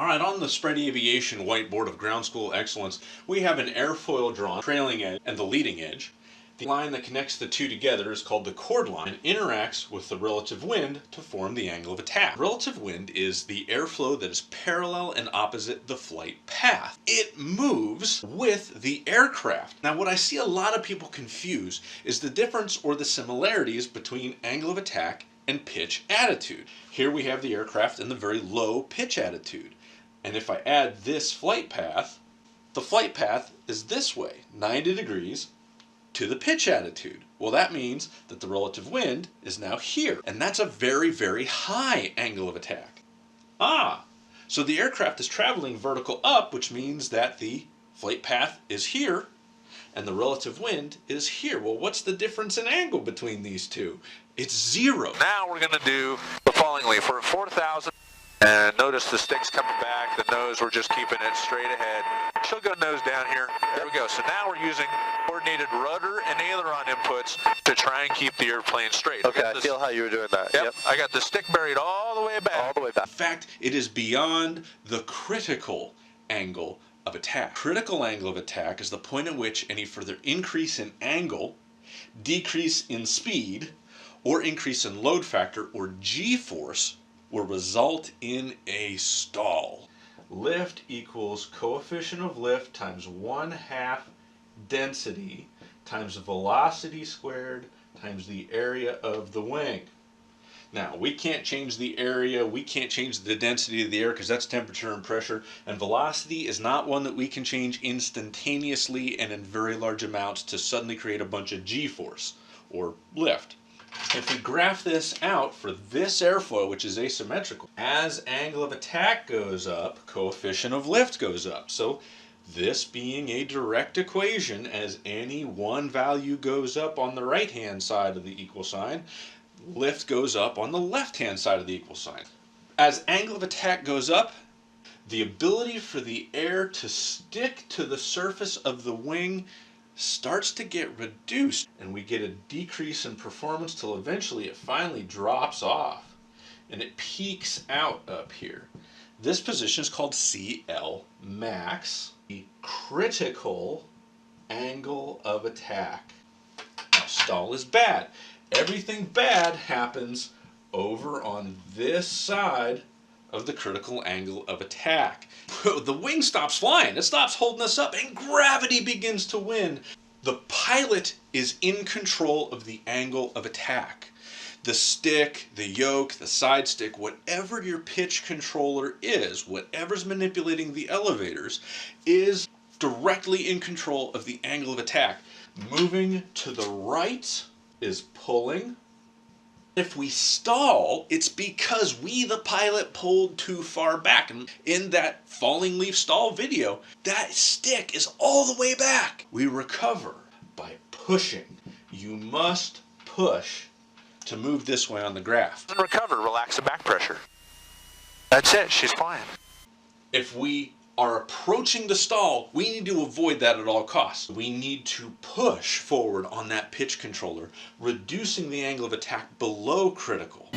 Alright, on the Spread Aviation whiteboard of Ground School Excellence, we have an airfoil drawn, trailing edge and the leading edge. The line that connects the two together is called the chord line and interacts with the relative wind to form the angle of attack. Relative wind is the airflow that is parallel and opposite the flight path. It moves with the aircraft. Now, what I see a lot of people confuse is the difference or the similarities between angle of attack and pitch attitude. Here we have the aircraft in the very low pitch attitude. And if I add this flight path, the flight path is this way, 90 degrees to the pitch attitude. Well, that means that the relative wind is now here. And that's a very, very high angle of attack. So the aircraft is traveling vertical up, which means that the flight path is here and the relative wind is here. Well, what's the difference in angle between these two? It's 0. Now we're going to do the falling leaf. We're at 4,000. And notice the stick's coming back, the nose, we're just keeping it straight ahead. She'll go nose down here. There we go. So now we're using coordinated rudder and aileron inputs to try and keep the airplane straight. Okay, I feel how you were doing that. Yep. I got the stick buried all the way back. All the way back. In fact, it is beyond the critical angle of attack. Critical angle of attack is the point at which any further increase in angle, decrease in speed, or increase in load factor or g-force will result in a stall. Lift equals coefficient of lift times 1/2 density times velocity squared times the area of the wing. Now, we can't change the area, we can't change the density of the air because that's temperature and pressure, and velocity is not one that we can change instantaneously and in very large amounts to suddenly create a bunch of g-force or lift. If we graph this out for this airfoil, which is asymmetrical, as angle of attack goes up, coefficient of lift goes up. So this being a direct equation, as any one value goes up on the right-hand side of the equal sign, lift goes up on the left-hand side of the equal sign. As angle of attack goes up, the ability for the air to stick to the surface of the wing starts to get reduced, and we get a decrease in performance till eventually it finally drops off and it peaks out up here. This position is called CL max, the critical angle of attack. Now, stall is bad. Everything bad happens over on this side of the critical angle of attack. The wing stops flying, it stops holding us up, and gravity begins to win. The pilot is in control of the angle of attack. The stick, the yoke, the side stick, whatever your pitch controller is, whatever's manipulating the elevators, is directly in control of the angle of attack. Moving to the right is pulling. If we stall, it's because we, the pilot, pulled too far back. And in that falling leaf stall video, that stick is all the way back. We recover by pushing. You must push to move this way on the graph. And recover, relax the back pressure. That's it, she's flying. If we are approaching the stall, we need to avoid that at all costs. We need to push forward on that pitch controller, reducing the angle of attack below critical.